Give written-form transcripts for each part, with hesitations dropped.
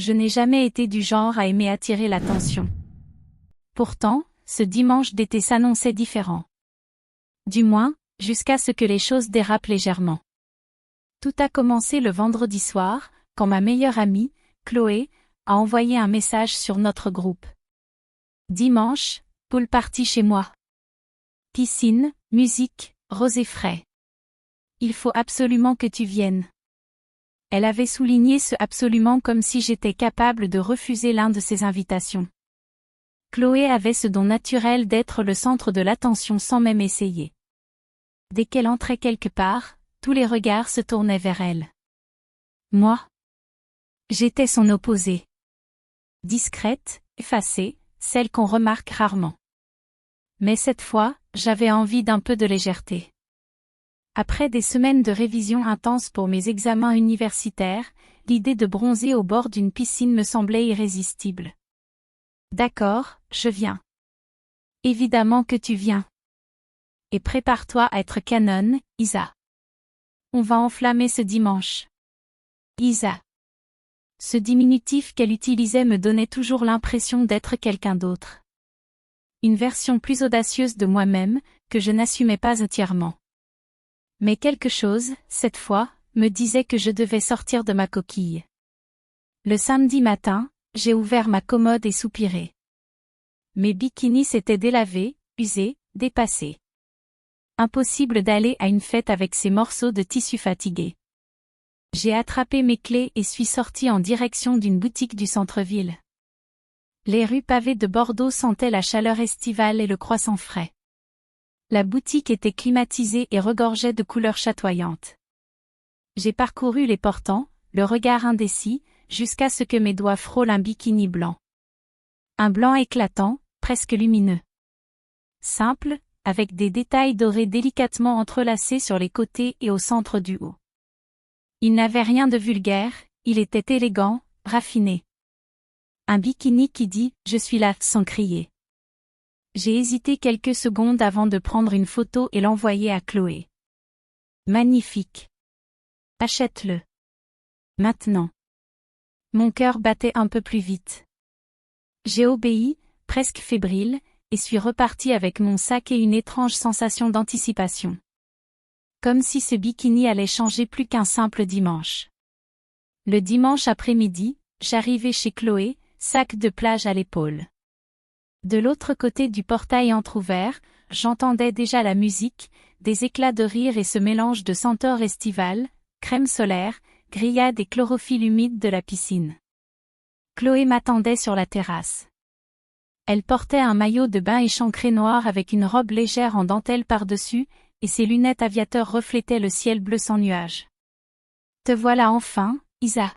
Je n'ai jamais été du genre à aimer attirer l'attention. Pourtant, ce dimanche d'été s'annonçait différent. Du moins, jusqu'à ce que les choses dérapent légèrement. Tout a commencé le vendredi soir, quand ma meilleure amie, Chloé, a envoyé un message sur notre groupe. Dimanche, pool party chez moi. Piscine, musique, rosé frais. Il faut absolument que tu viennes. Elle avait souligné ce absolument comme si j'étais capable de refuser l'un de ses invitations. Chloé avait ce don naturel d'être le centre de l'attention sans même essayer. Dès qu'elle entrait quelque part, tous les regards se tournaient vers elle. Moi, j'étais son opposé. Discrète, effacée, celle qu'on remarque rarement. Mais cette fois, j'avais envie d'un peu de légèreté. Après des semaines de révision intense pour mes examens universitaires, l'idée de bronzer au bord d'une piscine me semblait irrésistible. D'accord, je viens. Évidemment que tu viens. Et prépare-toi à être canon, Isa. On va enflammer ce dimanche. Isa. Ce diminutif qu'elle utilisait me donnait toujours l'impression d'être quelqu'un d'autre. Une version plus audacieuse de moi-même, que je n'assumais pas entièrement. Mais quelque chose, cette fois, me disait que je devais sortir de ma coquille. Le samedi matin, j'ai ouvert ma commode et soupiré. Mes bikinis s'étaient délavés, usés, dépassés. Impossible d'aller à une fête avec ces morceaux de tissu fatigués. J'ai attrapé mes clés et suis sorti en direction d'une boutique du centre-ville. Les rues pavées de Bordeaux sentaient la chaleur estivale et le croissant frais. La boutique était climatisée et regorgeait de couleurs chatoyantes. J'ai parcouru les portants, le regard indécis, jusqu'à ce que mes doigts frôlent un bikini blanc. Un blanc éclatant, presque lumineux. Simple, avec des détails dorés délicatement entrelacés sur les côtés et au centre du haut. Il n'avait rien de vulgaire, il était élégant, raffiné. Un bikini qui dit « Je suis là » sans crier. J'ai hésité quelques secondes avant de prendre une photo et l'envoyer à Chloé. Magnifique. Achète-le. Maintenant. Mon cœur battait un peu plus vite. J'ai obéi, presque fébrile, et suis reparti avec mon sac et une étrange sensation d'anticipation. Comme si ce bikini allait changer plus qu'un simple dimanche. Le dimanche après-midi, j'arrivais chez Chloé, sac de plage à l'épaule. De l'autre côté du portail entrouvert, j'entendais déjà la musique, des éclats de rire et ce mélange de senteurs estivales, crème solaire, grillade et chlorophylle humide de la piscine. Chloé m'attendait sur la terrasse. Elle portait un maillot de bain échancré noir avec une robe légère en dentelle par-dessus, et ses lunettes aviateurs reflétaient le ciel bleu sans nuages. « Te voilà enfin, Isa.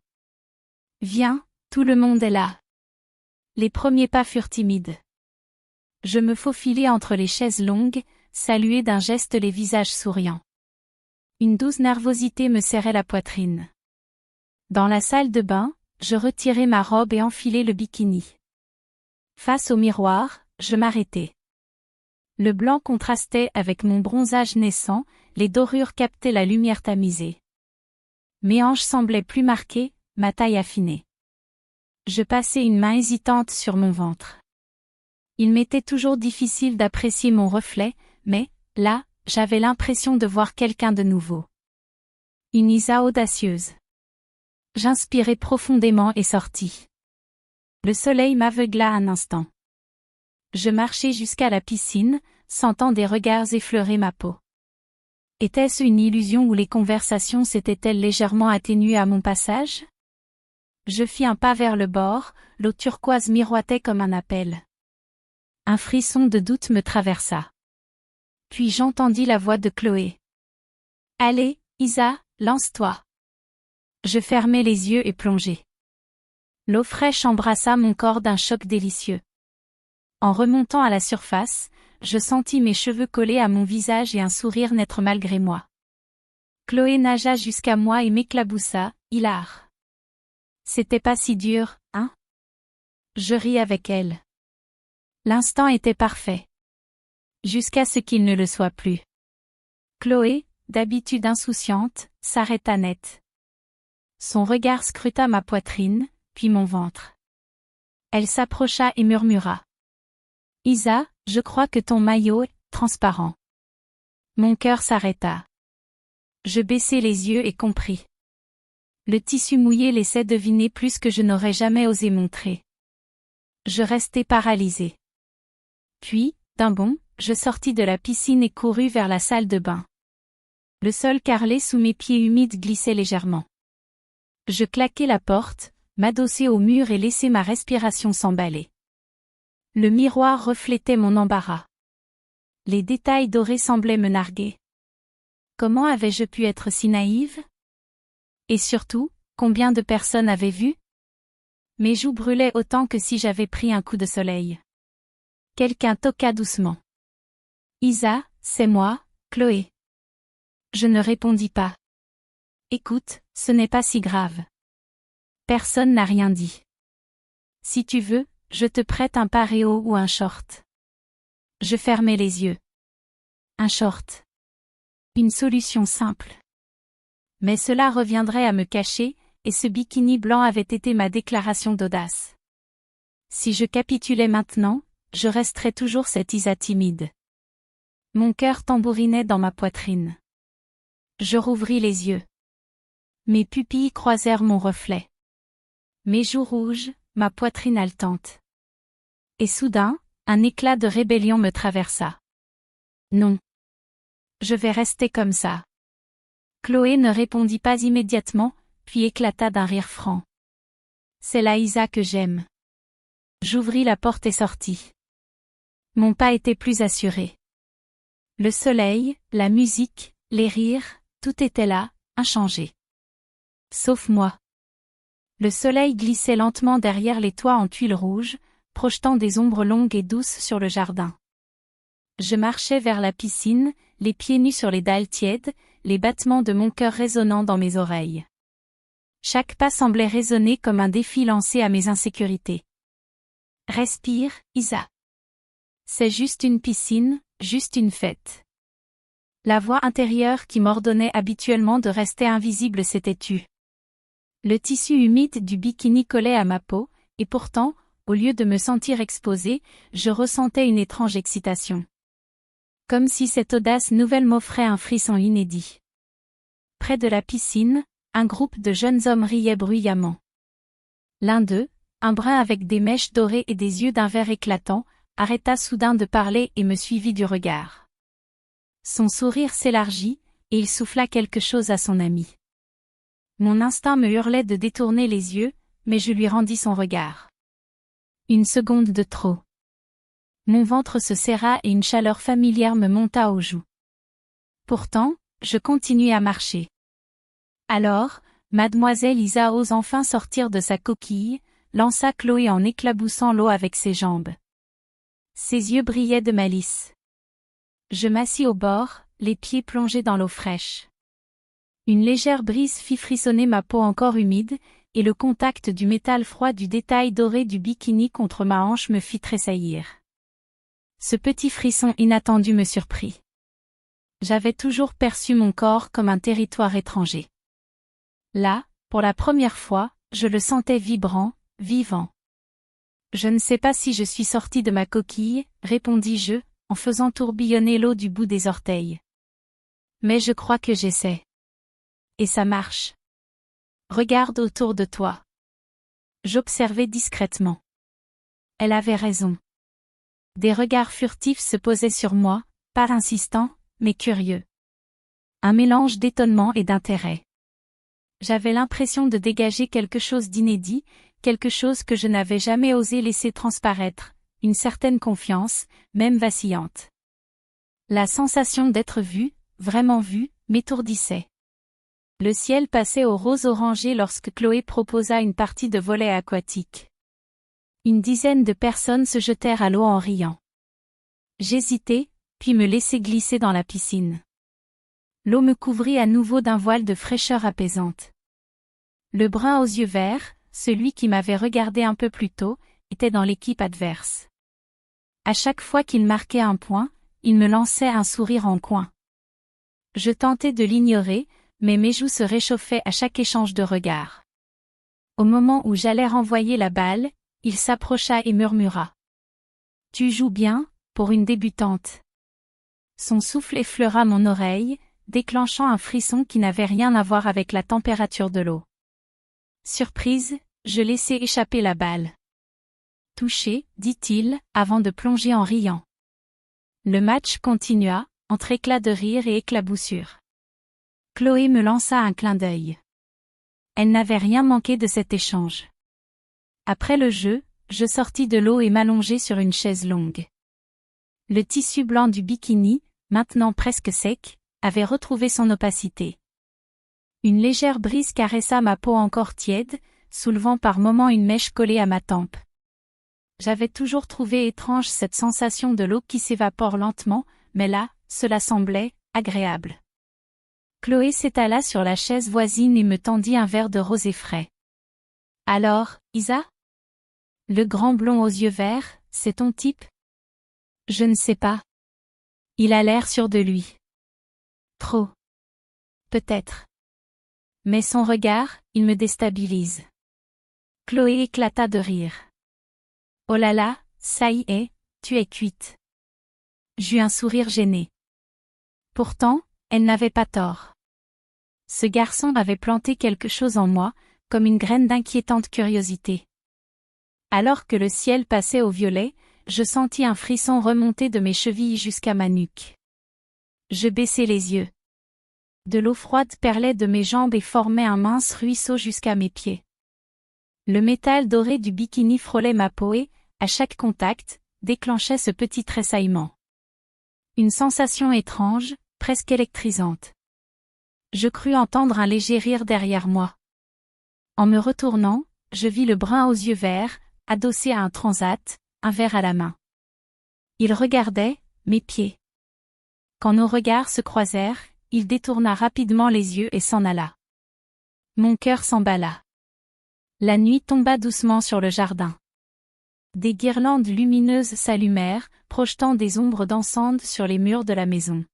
Viens, tout le monde est là. » Les premiers pas furent timides. Je me faufilai entre les chaises longues, saluai d'un geste les visages souriants. Une douce nervosité me serrait la poitrine. Dans la salle de bain, je retirai ma robe et enfilai le bikini. Face au miroir, je m'arrêtai. Le blanc contrastait avec mon bronzage naissant, les dorures captaient la lumière tamisée. Mes hanches semblaient plus marquées, ma taille affinée. Je passai une main hésitante sur mon ventre. Il m'était toujours difficile d'apprécier mon reflet, mais, là, j'avais l'impression de voir quelqu'un de nouveau. Une Isa audacieuse. J'inspirai profondément et sortis. Le soleil m'aveugla un instant. Je marchai jusqu'à la piscine, sentant des regards effleurer ma peau. Était-ce une illusion ou les conversations s'étaient-elles légèrement atténuées à mon passage? Je fis un pas vers le bord, l'eau turquoise miroitait comme un appel. Un frisson de doute me traversa. Puis j'entendis la voix de Chloé. « Allez, Isa, lance-toi. » Je fermai les yeux et plongeai. L'eau fraîche embrassa mon corps d'un choc délicieux. En remontant à la surface, je sentis mes cheveux collés à mon visage et un sourire naître malgré moi. Chloé nagea jusqu'à moi et m'éclaboussa, hilar. C'était pas si dur, hein? Je ris avec elle. L'instant était parfait. Jusqu'à ce qu'il ne le soit plus. Chloé, d'habitude insouciante, s'arrêta net. Son regard scruta ma poitrine, puis mon ventre. Elle s'approcha et murmura. Isa, je crois que ton maillot est transparent. Mon cœur s'arrêta. Je baissai les yeux et compris. Le tissu mouillé laissait deviner plus que je n'aurais jamais osé montrer. Je restai paralysée. Puis, d'un bond, je sortis de la piscine et courus vers la salle de bain. Le sol carrelé sous mes pieds humides glissait légèrement. Je claquai la porte, m'adossai au mur et laissai ma respiration s'emballer. Le miroir reflétait mon embarras. Les détails dorés semblaient me narguer. Comment avais-je pu être si naïve? Et surtout, combien de personnes avaient vu? Mes joues brûlaient autant que si j'avais pris un coup de soleil. Quelqu'un toqua doucement. Isa, c'est moi, Chloé. Je ne répondis pas. Écoute, ce n'est pas si grave. Personne n'a rien dit. Si tu veux, je te prête un pareo ou un short. Je fermai les yeux. Un short. Une solution simple. Mais cela reviendrait à me cacher, et ce bikini blanc avait été ma déclaration d'audace. Si je capitulais maintenant, je resterais toujours cette Isa timide. Mon cœur tambourinait dans ma poitrine. Je rouvris les yeux. Mes pupilles croisèrent mon reflet. Mes joues rouges, ma poitrine haletante. Et soudain, un éclat de rébellion me traversa. Non. Je vais rester comme ça. Chloé ne répondit pas immédiatement, puis éclata d'un rire franc. C'est la Isa que j'aime. J'ouvris la porte et sortis. Mon pas était plus assuré. Le soleil, la musique, les rires, tout était là, inchangé. Sauf moi. Le soleil glissait lentement derrière les toits en tuiles rouges, projetant des ombres longues et douces sur le jardin. Je marchais vers la piscine, les pieds nus sur les dalles tièdes, les battements de mon cœur résonnant dans mes oreilles. Chaque pas semblait résonner comme un défi lancé à mes insécurités. Respire, Isa. C'est juste une piscine, juste une fête. La voix intérieure qui m'ordonnait habituellement de rester invisible s'était tue. Le tissu humide du bikini collait à ma peau, et pourtant, au lieu de me sentir exposée, je ressentais une étrange excitation. Comme si cette audace nouvelle m'offrait un frisson inédit. Près de la piscine, un groupe de jeunes hommes riait bruyamment. L'un d'eux, un brun avec des mèches dorées et des yeux d'un vert éclatant, arrêta soudain de parler et me suivit du regard. Son sourire s'élargit, et il souffla quelque chose à son ami. Mon instinct me hurlait de détourner les yeux, mais je lui rendis son regard. Une seconde de trop. Mon ventre se serra et une chaleur familière me monta aux joues. Pourtant, je continuai à marcher. Alors, mademoiselle Isa ose enfin sortir de sa coquille, lança Chloé en éclaboussant l'eau avec ses jambes. Ses yeux brillaient de malice. Je m'assis au bord, les pieds plongés dans l'eau fraîche. Une légère brise fit frissonner ma peau encore humide, et le contact du métal froid du détail doré du bikini contre ma hanche me fit tressaillir. Ce petit frisson inattendu me surprit. J'avais toujours perçu mon corps comme un territoire étranger. Là, pour la première fois, je le sentais vibrant, vivant. Je ne sais pas si je suis sortie de ma coquille, répondis-je, en faisant tourbillonner l'eau du bout des orteils. Mais je crois que j'essaie. Et ça marche. Regarde autour de toi. J'observais discrètement. Elle avait raison. Des regards furtifs se posaient sur moi, pas insistants, mais curieux. Un mélange d'étonnement et d'intérêt. J'avais l'impression de dégager quelque chose d'inédit, quelque chose que je n'avais jamais osé laisser transparaître, une certaine confiance, même vacillante. La sensation d'être vue, vraiment vue, m'étourdissait. Le ciel passait au rose orangé lorsque Chloé proposa une partie de volley aquatique. Une dizaine de personnes se jetèrent à l'eau en riant. J'hésitai, puis me laissai glisser dans la piscine. L'eau me couvrit à nouveau d'un voile de fraîcheur apaisante. Le brun aux yeux verts, celui qui m'avait regardé un peu plus tôt, était dans l'équipe adverse. À chaque fois qu'il marquait un point, il me lançait un sourire en coin. Je tentais de l'ignorer, mais mes joues se réchauffaient à chaque échange de regards. Au moment où j'allais renvoyer la balle, il s'approcha et murmura. Tu joues bien, pour une débutante. Son souffle effleura mon oreille, déclenchant un frisson qui n'avait rien à voir avec la température de l'eau. Surprise, je laissai échapper la balle. Touché, dit-il, avant de plonger en riant. Le match continua, entre éclats de rire et éclaboussures. Chloé me lança un clin d'œil. Elle n'avait rien manqué de cet échange. Après le jeu, je sortis de l'eau et m'allongeai sur une chaise longue. Le tissu blanc du bikini, maintenant presque sec, avait retrouvé son opacité. Une légère brise caressa ma peau encore tiède, soulevant par moments une mèche collée à ma tempe. J'avais toujours trouvé étrange cette sensation de l'eau qui s'évapore lentement, mais là, cela semblait agréable. Chloé s'étala sur la chaise voisine et me tendit un verre de rosé frais. Alors, Isa? Le grand blond aux yeux verts, c'est ton type? Je ne sais pas. Il a l'air sûr de lui. Trop. Peut-être. Mais son regard, il me déstabilise. Chloé éclata de rire. Oh là là, ça y est, tu es cuite. J'eus un sourire gêné. Pourtant, elle n'avait pas tort. Ce garçon avait planté quelque chose en moi, comme une graine d'inquiétante curiosité. Alors que le ciel passait au violet, je sentis un frisson remonter de mes chevilles jusqu'à ma nuque. Je baissai les yeux. De l'eau froide perlait de mes jambes et formait un mince ruisseau jusqu'à mes pieds. Le métal doré du bikini frôlait ma peau et, à chaque contact, déclenchait ce petit tressaillement. Une sensation étrange, presque électrisante. Je crus entendre un léger rire derrière moi. En me retournant, je vis le brun aux yeux verts, adossé à un transat, un verre à la main. Il regardait mes pieds. Quand nos regards se croisèrent, il détourna rapidement les yeux et s'en alla. Mon cœur s'emballa. La nuit tomba doucement sur le jardin. Des guirlandes lumineuses s'allumèrent, projetant des ombres dansantes sur les murs de la maison.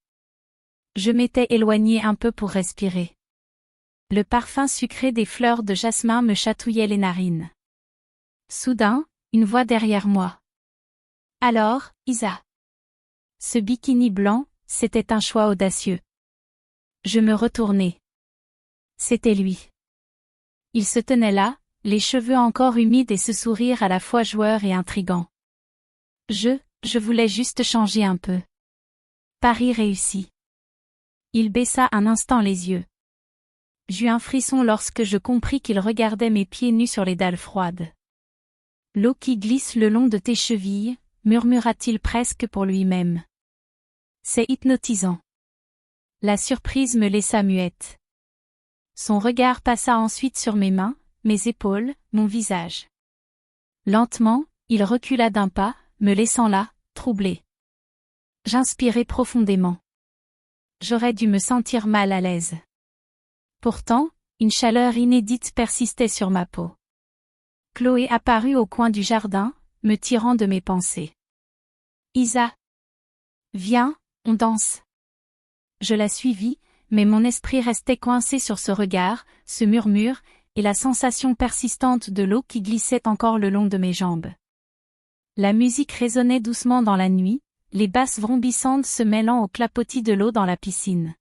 Je m'étais éloigné un peu pour respirer. Le parfum sucré des fleurs de jasmin me chatouillait les narines. Soudain, une voix derrière moi. Alors, Isa. Ce bikini blanc, c'était un choix audacieux. Je me retournai. C'était lui. Il se tenait là, les cheveux encore humides et ce sourire à la fois joueur et intrigant. Je voulais juste changer un peu. Pari réussi. Il baissa un instant les yeux. J'eus un frisson lorsque je compris qu'il regardait mes pieds nus sur les dalles froides. L'eau qui glisse le long de tes chevilles, murmura-t-il presque pour lui-même. C'est hypnotisant. La surprise me laissa muette. Son regard passa ensuite sur mes mains, mes épaules, mon visage. Lentement, il recula d'un pas, me laissant là, troublé. J'inspirai profondément. J'aurais dû me sentir mal à l'aise. Pourtant, une chaleur inédite persistait sur ma peau. Chloé apparut au coin du jardin, me tirant de mes pensées. Isa. Viens, on danse. Je la suivis, mais mon esprit restait coincé sur ce regard, ce murmure, et la sensation persistante de l'eau qui glissait encore le long de mes jambes. La musique résonnait doucement dans la nuit, les basses vrombissantes se mêlant au clapotis de l'eau dans la piscine.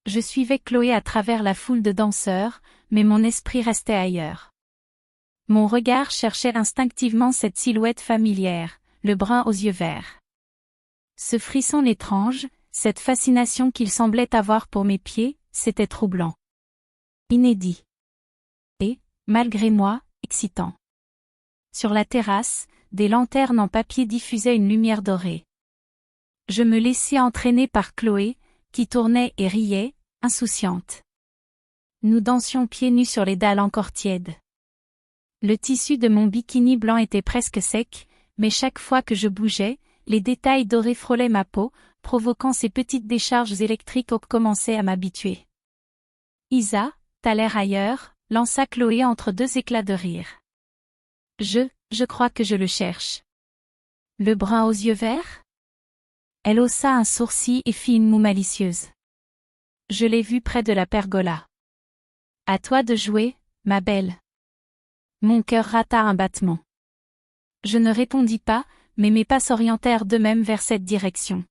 Je suivais Chloé à travers la foule de danseurs, mais mon esprit restait ailleurs. Mon regard cherchait instinctivement cette silhouette familière, le brun aux yeux verts. Ce frisson étrange, cette fascination qu'il semblait avoir pour mes pieds, c'était troublant. Inédit. Et, malgré moi, excitant. Sur la terrasse, des lanternes en papier diffusaient une lumière dorée. Je me laissai entraîner par Chloé, qui tournait et riait, insouciante. Nous dansions pieds nus sur les dalles encore tièdes. Le tissu de mon bikini blanc était presque sec, mais chaque fois que je bougeais, les détails dorés frôlaient ma peau, provoquant ces petites décharges électriques auxquelles commençais à m'habituer. Isa, t'as l'air ailleurs, lança Chloé entre deux éclats de rire. Je crois que je le cherche. Le brun aux yeux verts? Elle haussa un sourcil et fit une moue malicieuse. Je l'ai vu près de la pergola. À toi de jouer, ma belle. Mon cœur rata un battement. Je ne répondis pas, mais mes pas s'orientèrent d'eux-mêmes vers cette direction.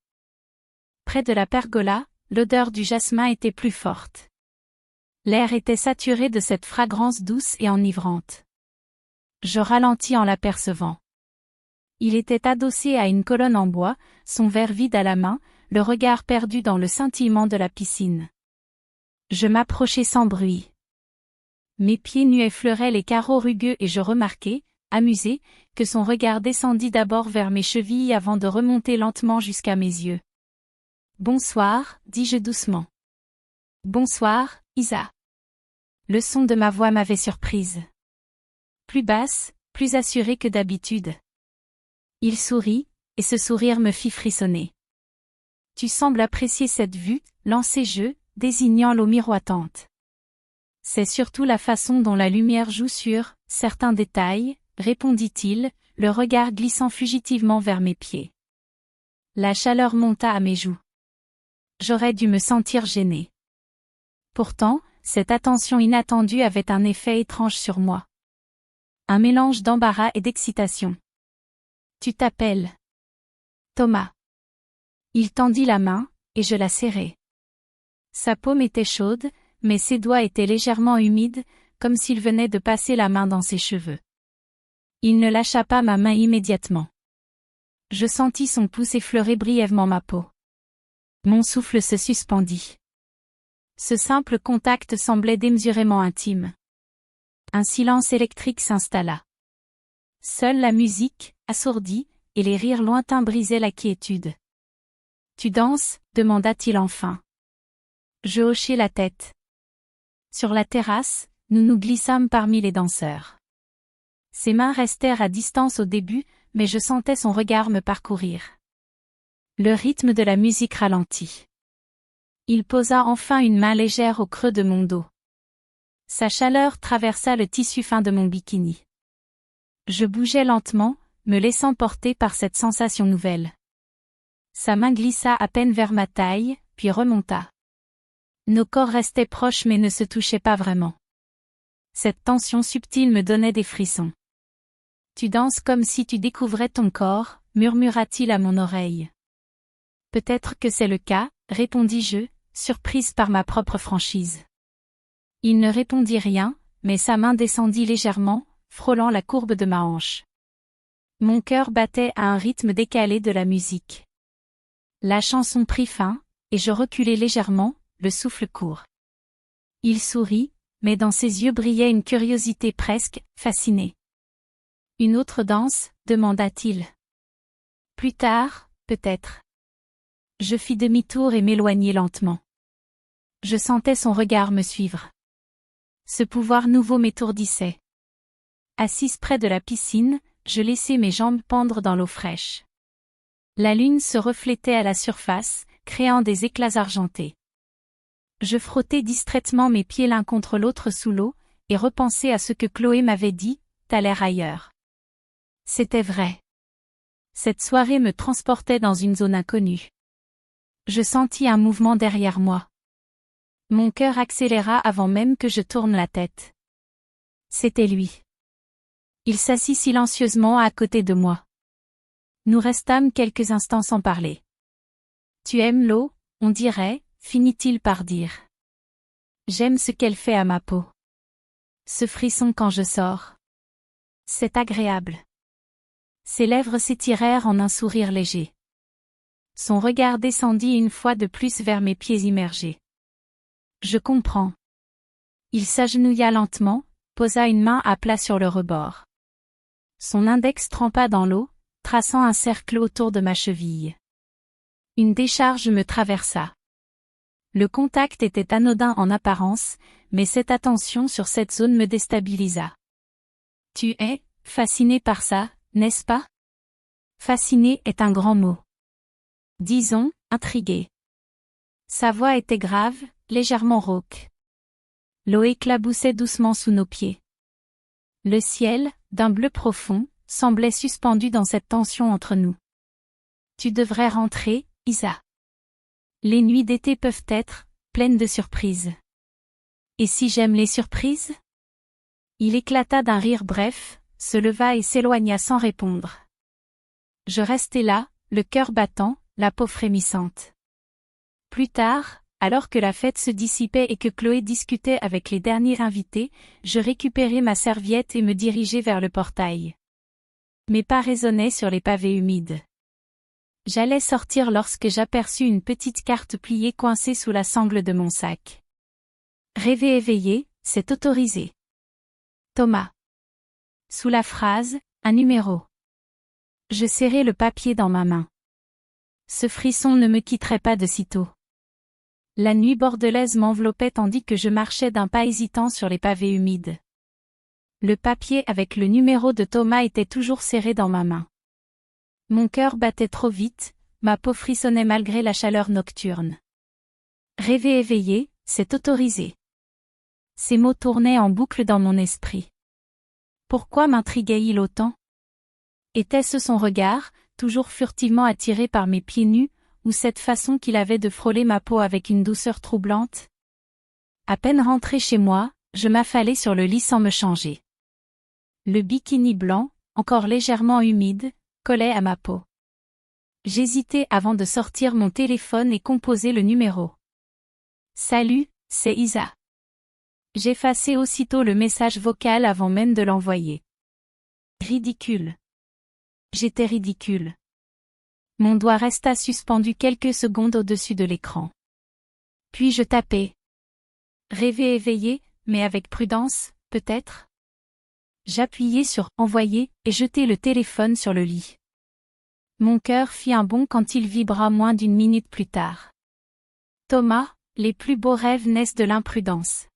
Près de la pergola, l'odeur du jasmin était plus forte. L'air était saturé de cette fragrance douce et enivrante. Je ralentis en l'apercevant. Il était adossé à une colonne en bois, son verre vide à la main, le regard perdu dans le scintillement de la piscine. Je m'approchai sans bruit. Mes pieds nus effleuraient les carreaux rugueux et je remarquai, amusé, que son regard descendit d'abord vers mes chevilles avant de remonter lentement jusqu'à mes yeux. « Bonsoir », dis-je doucement. « Bonsoir, Isa. » Le son de ma voix m'avait surprise. Plus basse, plus assurée que d'habitude. Il sourit, et ce sourire me fit frissonner. « Tu sembles apprécier cette vue », lançai-je, désignant l'eau miroitante. C'est surtout la façon dont la lumière joue sur certains détails, répondit-il, le regard glissant fugitivement vers mes pieds. La chaleur monta à mes joues. J'aurais dû me sentir gênée. Pourtant, cette attention inattendue avait un effet étrange sur moi. Un mélange d'embarras et d'excitation. « Tu t'appelles Thomas. » Il tendit la main, et je la serrai. Sa paume était chaude, mais ses doigts étaient légèrement humides, comme s'il venait de passer la main dans ses cheveux. Il ne lâcha pas ma main immédiatement. Je sentis son pouce effleurer brièvement ma peau. Mon souffle se suspendit. Ce simple contact semblait démesurément intime. Un silence électrique s'installa. Seule la musique, assourdie, et les rires lointains brisaient la quiétude. « Tu danses ?» demanda-t-il enfin. Je hochai la tête. Sur la terrasse, nous nous glissâmes parmi les danseurs. Ses mains restèrent à distance au début, mais je sentais son regard me parcourir. Le rythme de la musique ralentit. Il posa enfin une main légère au creux de mon dos. Sa chaleur traversa le tissu fin de mon bikini. Je bougeais lentement, me laissant porter par cette sensation nouvelle. Sa main glissa à peine vers ma taille, puis remonta. Nos corps restaient proches mais ne se touchaient pas vraiment. Cette tension subtile me donnait des frissons. « Tu danses comme si tu découvrais ton corps », murmura-t-il à mon oreille. « Peut-être que c'est le cas », répondis-je, surprise par ma propre franchise. Il ne répondit rien, mais sa main descendit légèrement, frôlant la courbe de ma hanche. Mon cœur battait à un rythme décalé de la musique. La chanson prit fin, et je reculai légèrement, le souffle court. Il sourit, mais dans ses yeux brillait une curiosité presque fascinée. « Une autre danse ?» demanda-t-il. « Plus tard, peut-être. » Je fis demi-tour et m'éloignai lentement. Je sentais son regard me suivre. Ce pouvoir nouveau m'étourdissait. Assise près de la piscine, je laissai mes jambes pendre dans l'eau fraîche. La lune se reflétait à la surface, créant des éclats argentés. Je frottais distraitement mes pieds l'un contre l'autre sous l'eau, et repensais à ce que Chloé m'avait dit, « T'as l'air ailleurs. » C'était vrai. Cette soirée me transportait dans une zone inconnue. Je sentis un mouvement derrière moi. Mon cœur accéléra avant même que je tourne la tête. C'était lui. Il s'assit silencieusement à côté de moi. Nous restâmes quelques instants sans parler. « Tu aimes l'eau, on dirait », finit-il par dire. « J'aime ce qu'elle fait à ma peau. Ce frisson quand je sors. C'est agréable. » Ses lèvres s'étirèrent en un sourire léger. Son regard descendit une fois de plus vers mes pieds immergés. « Je comprends. » Il s'agenouilla lentement, posa une main à plat sur le rebord. Son index trempa dans l'eau, traçant un cercle autour de ma cheville. Une décharge me traversa. Le contact était anodin en apparence, mais cette attention sur cette zone me déstabilisa. « Tu es fasciné par ça, n'est-ce pas ? » Fasciné est un grand mot. Disons, intrigué. Sa voix était grave, légèrement rauque. L'eau éclaboussait doucement sous nos pieds. Le ciel, d'un bleu profond, semblait suspendu dans cette tension entre nous. « Tu devrais rentrer, Isa. Les nuits d'été peuvent être pleines de surprises. » Et si j'aime les surprises ? Il éclata d'un rire bref, se leva et s'éloigna sans répondre. Je restai là, le cœur battant, la peau frémissante. Plus tard, alors que la fête se dissipait et que Chloé discutait avec les derniers invités, je récupérai ma serviette et me dirigeai vers le portail. Mes pas résonnaient sur les pavés humides. J'allais sortir lorsque j'aperçus une petite carte pliée coincée sous la sangle de mon sac. Rêver éveillé, c'est autorisé. Thomas. Sous la phrase, un numéro. Je serrai le papier dans ma main. Ce frisson ne me quitterait pas de sitôt. La nuit bordelaise m'enveloppait tandis que je marchais d'un pas hésitant sur les pavés humides. Le papier avec le numéro de Thomas était toujours serré dans ma main. Mon cœur battait trop vite, ma peau frissonnait malgré la chaleur nocturne. Rêver éveillé, c'est autorisé. Ces mots tournaient en boucle dans mon esprit. Pourquoi m'intriguait-il autant? Était-ce son regard, toujours furtivement attiré par mes pieds nus, ou cette façon qu'il avait de frôler ma peau avec une douceur troublante? À peine rentré chez moi, je m'affalai sur le lit sans me changer. Le bikini blanc, encore légèrement humide, collait à ma peau. J'hésitais avant de sortir mon téléphone et composer le numéro. Salut, c'est Isa. J'effaçai aussitôt le message vocal avant même de l'envoyer. Ridicule. J'étais ridicule. Mon doigt resta suspendu quelques secondes au-dessus de l'écran. Puis je tapai. Rêver éveillé, mais avec prudence, peut-être? J'appuyai sur « Envoyer » et jetai le téléphone sur le lit. Mon cœur fit un bond quand il vibra moins d'une minute plus tard. Thomas, les plus beaux rêves naissent de l'imprudence.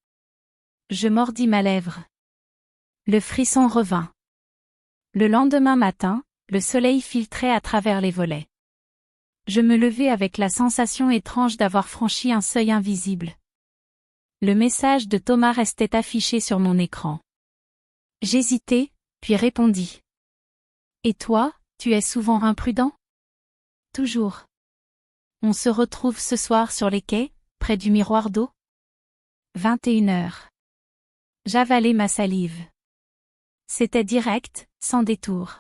Je mordis ma lèvre. Le frisson revint. Le lendemain matin, le soleil filtrait à travers les volets. Je me levai avec la sensation étrange d'avoir franchi un seuil invisible. Le message de Thomas restait affiché sur mon écran. J'hésitai, puis répondis. Et toi, tu es souvent imprudent? Toujours. On se retrouve ce soir sur les quais, près du miroir d'eau? 21h. J'avalai ma salive. C'était direct, sans détour.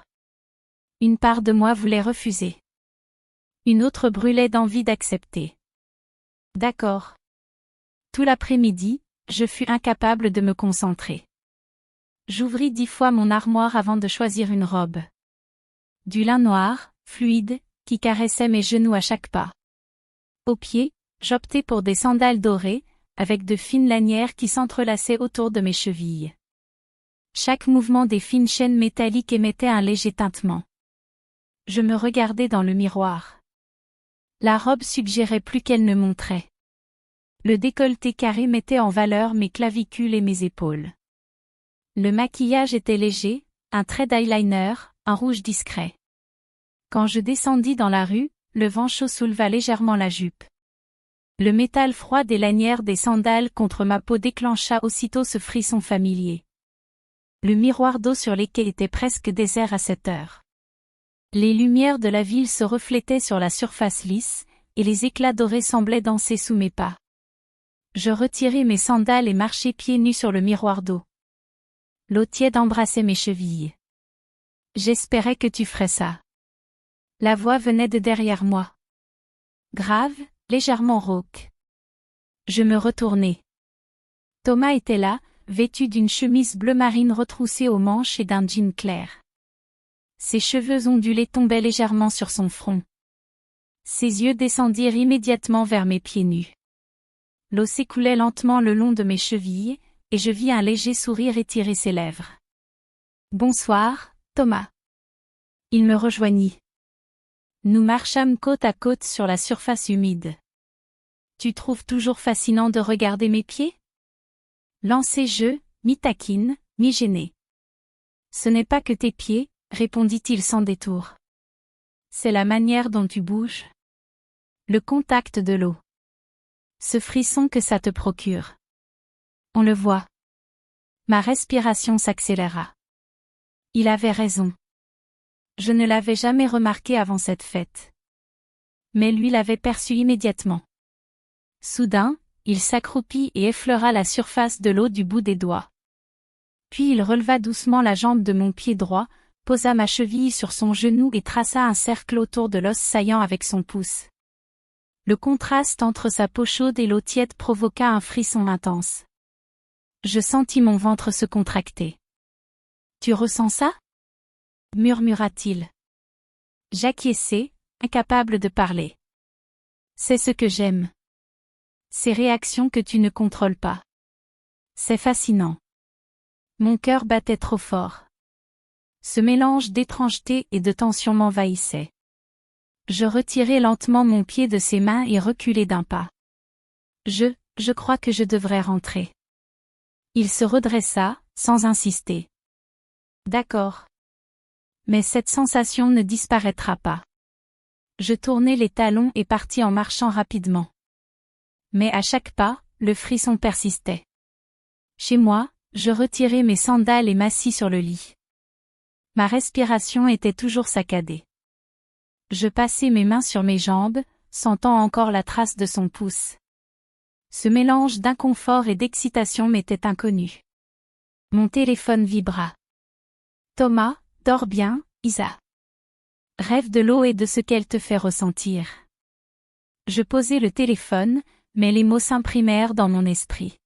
Une part de moi voulait refuser. Une autre brûlait d'envie d'accepter. D'accord. Tout l'après-midi, je fus incapable de me concentrer. J'ouvris 10 fois mon armoire avant de choisir une robe. Du lin noir, fluide, qui caressait mes genoux à chaque pas. Aux pieds, j'optai pour des sandales dorées, avec de fines lanières qui s'entrelaçaient autour de mes chevilles. Chaque mouvement des fines chaînes métalliques émettait un léger tintement. Je me regardais dans le miroir. La robe suggérait plus qu'elle ne montrait. Le décolleté carré mettait en valeur mes clavicules et mes épaules. Le maquillage était léger, un trait d'eyeliner, un rouge discret. Quand je descendis dans la rue, le vent chaud souleva légèrement la jupe. Le métal froid des lanières des sandales contre ma peau déclencha aussitôt ce frisson familier. Le miroir d'eau sur les quais était presque désert à cette heure. Les lumières de la ville se reflétaient sur la surface lisse, et les éclats dorés semblaient danser sous mes pas. Je retirai mes sandales et marchai pieds nus sur le miroir d'eau. L'eau tiède embrassait mes chevilles. J'espérais que tu ferais ça. La voix venait de derrière moi. Grave, légèrement rauque. Je me retournai. Thomas était là, vêtu d'une chemise bleu marine retroussée aux manches et d'un jean clair. Ses cheveux ondulés tombaient légèrement sur son front. Ses yeux descendirent immédiatement vers mes pieds nus. L'eau s'écoulait lentement le long de mes chevilles, et je vis un léger sourire étirer ses lèvres. Bonsoir, Thomas. Il me rejoignit. Nous marchâmes côte à côte sur la surface humide. Tu trouves toujours fascinant de regarder mes pieds? Lancé-je, mi-taquine, mi-gêné. Ce n'est pas que tes pieds, répondit-il sans détour. C'est la manière dont tu bouges. Le contact de l'eau. Ce frisson que ça te procure. On le voit. Ma respiration s'accéléra. Il avait raison. Je ne l'avais jamais remarqué avant cette fête. Mais lui l'avait perçu immédiatement. Soudain, il s'accroupit et effleura la surface de l'eau du bout des doigts. Puis il releva doucement la jambe de mon pied droit, posa ma cheville sur son genou et traça un cercle autour de l'os saillant avec son pouce. Le contraste entre sa peau chaude et l'eau tiède provoqua un frisson intense. Je sentis mon ventre se contracter. « Tu ressens ça ?» murmura-t-il. J'acquiesçai, incapable de parler. C'est ce que j'aime. Ces réactions que tu ne contrôles pas. C'est fascinant. Mon cœur battait trop fort. Ce mélange d'étrangeté et de tension m'envahissait. Je retirai lentement mon pied de ses mains et reculai d'un pas. Je crois que je devrais rentrer. Il se redressa, sans insister. D'accord. Mais cette sensation ne disparaîtra pas. Je tournai les talons et partis en marchant rapidement. Mais à chaque pas, le frisson persistait. Chez moi, je retirai mes sandales et m'assis sur le lit. Ma respiration était toujours saccadée. Je passai mes mains sur mes jambes, sentant encore la trace de son pouce. Ce mélange d'inconfort et d'excitation m'était inconnu. Mon téléphone vibra. Thomas, dors bien, Isa. Rêve de l'eau et de ce qu'elle te fait ressentir. Je posai le téléphone, mais les mots s'imprimèrent dans mon esprit.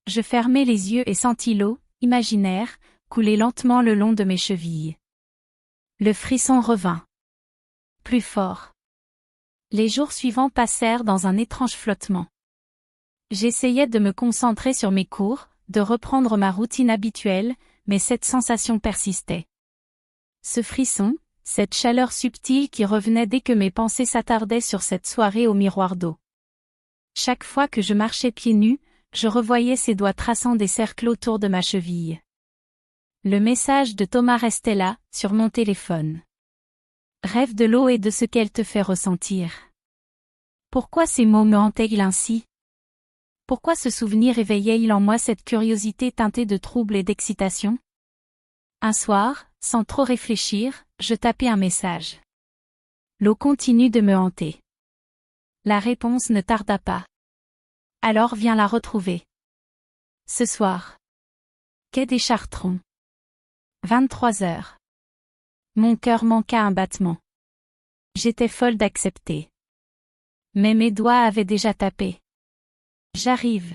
Je fermai les yeux et sentis l'eau, imaginaire, couler lentement le long de mes chevilles. Le frisson revint. Plus fort. Les jours suivants passèrent dans un étrange flottement. J'essayais de me concentrer sur mes cours, de reprendre ma routine habituelle, mais cette sensation persistait. Ce frisson, cette chaleur subtile qui revenait dès que mes pensées s'attardaient sur cette soirée au miroir d'eau. Chaque fois que je marchais pieds nus, je revoyais ses doigts traçant des cercles autour de ma cheville. Le message de Thomas restait là, sur mon téléphone. Rêve de l'eau et de ce qu'elle te fait ressentir. Pourquoi ces mots me hantaient-ils ainsi? Pourquoi ce souvenir éveillait-il en moi cette curiosité teintée de trouble et d'excitation? Un soir, sans trop réfléchir, je tapai un message. L'eau continue de me hanter. La réponse ne tarda pas. Alors viens la retrouver. Ce soir. Quai des Chartrons. 23 heures. Mon cœur manqua un battement. J'étais folle d'accepter. Mais mes doigts avaient déjà tapé. J'arrive.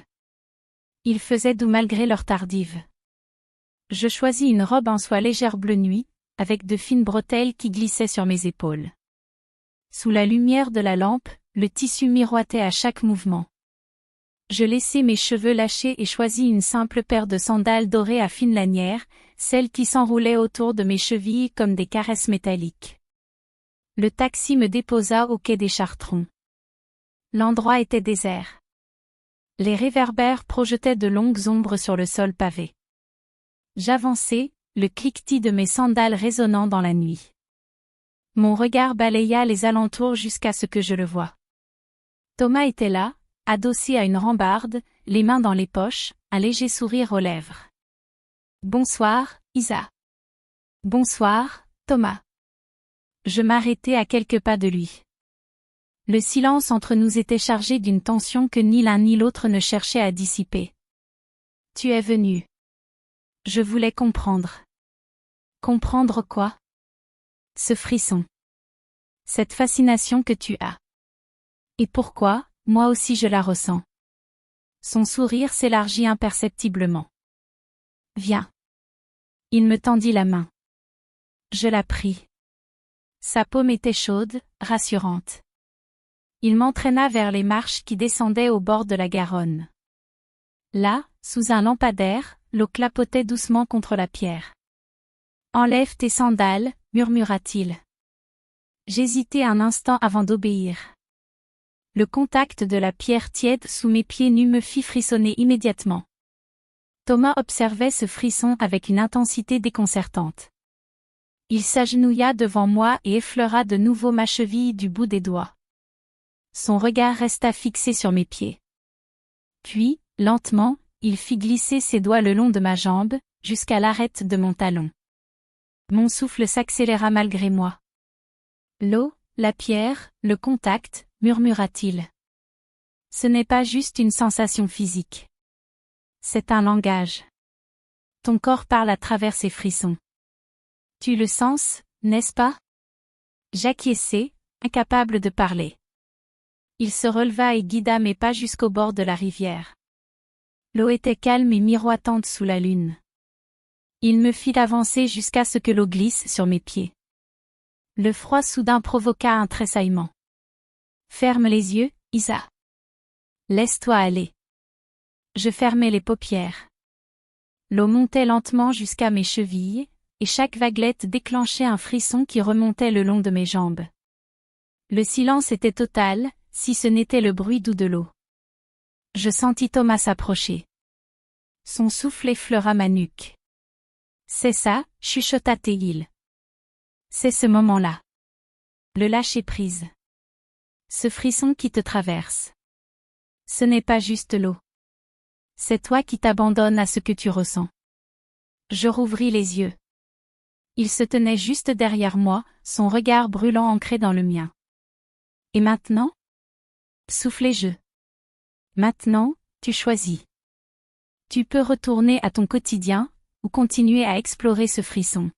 Il faisait doux malgré l'heure tardive. Je choisis une robe en soie légère bleu nuit, avec de fines bretelles qui glissaient sur mes épaules. Sous la lumière de la lampe, le tissu miroitait à chaque mouvement. Je laissai mes cheveux lâchés et choisis une simple paire de sandales dorées à fines lanières, celles qui s'enroulaient autour de mes chevilles comme des caresses métalliques. Le taxi me déposa au quai des Chartrons. L'endroit était désert. Les réverbères projetaient de longues ombres sur le sol pavé. J'avançai, le cliquetis de mes sandales résonnant dans la nuit. Mon regard balaya les alentours jusqu'à ce que je le voie. Thomas était là, adossé à une rambarde, les mains dans les poches, un léger sourire aux lèvres. « Bonsoir, Isa. »« Bonsoir, Thomas. » Je m'arrêtai à quelques pas de lui. Le silence entre nous était chargé d'une tension que ni l'un ni l'autre ne cherchait à dissiper. « Tu es venu. » Je voulais comprendre. Comprendre quoi? Ce frisson. Cette fascination que tu as. Et pourquoi, moi aussi je la ressens. Son sourire s'élargit imperceptiblement. Viens. Il me tendit la main. Je la pris. Sa paume était chaude, rassurante. Il m'entraîna vers les marches qui descendaient au bord de la Garonne. Là, sous un lampadaire, l'eau clapotait doucement contre la pierre. « Enlève tes sandales » murmura-t-il. J'hésitai un instant avant d'obéir. Le contact de la pierre tiède sous mes pieds nus me fit frissonner immédiatement. Thomas observait ce frisson avec une intensité déconcertante. Il s'agenouilla devant moi et effleura de nouveau ma cheville du bout des doigts. Son regard resta fixé sur mes pieds. Puis, lentement, il fit glisser ses doigts le long de ma jambe, jusqu'à l'arête de mon talon. Mon souffle s'accéléra malgré moi. L'eau, la pierre, le contact, murmura-t-il. Ce n'est pas juste une sensation physique. C'est un langage. Ton corps parle à travers ces frissons. Tu le sens, n'est-ce pas? J'acquiesçai, incapable de parler. Il se releva et guida mes pas jusqu'au bord de la rivière. L'eau était calme et miroitante sous la lune. Il me fit avancer jusqu'à ce que l'eau glisse sur mes pieds. Le froid soudain provoqua un tressaillement. Ferme les yeux, Isa. Laisse-toi aller. Je fermai les paupières. L'eau montait lentement jusqu'à mes chevilles, et chaque vaguelette déclenchait un frisson qui remontait le long de mes jambes. Le silence était total, si ce n'était le bruit doux de l'eau. Je sentis Thomas s'approcher. Son souffle effleura ma nuque. C'est ça, chuchota Théil. C'est ce moment-là. Le lâcher-prise. Ce frisson qui te traverse. Ce n'est pas juste l'eau. C'est toi qui t'abandonnes à ce que tu ressens. Je rouvris les yeux. Il se tenait juste derrière moi, son regard brûlant ancré dans le mien. Et maintenant? Soufflai-je. Maintenant, tu choisis. Tu peux retourner à ton quotidien, ou continuer à explorer ce frisson.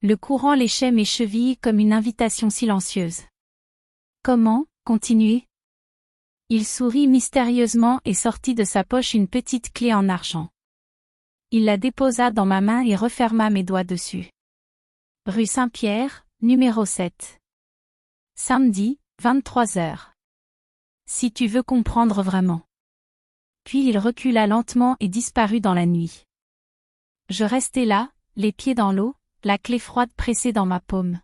Le courant léchait mes chevilles comme une invitation silencieuse. Comment, continuer? Il sourit mystérieusement et sortit de sa poche une petite clé en argent. Il la déposa dans ma main et referma mes doigts dessus. Rue Saint-Pierre, numéro 7. Samedi, 23h. Si tu veux comprendre vraiment. Puis il recula lentement et disparut dans la nuit. Je restai là, les pieds dans l'eau, la clé froide pressée dans ma paume.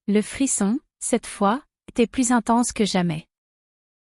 Le frisson, cette fois, était plus intense que jamais.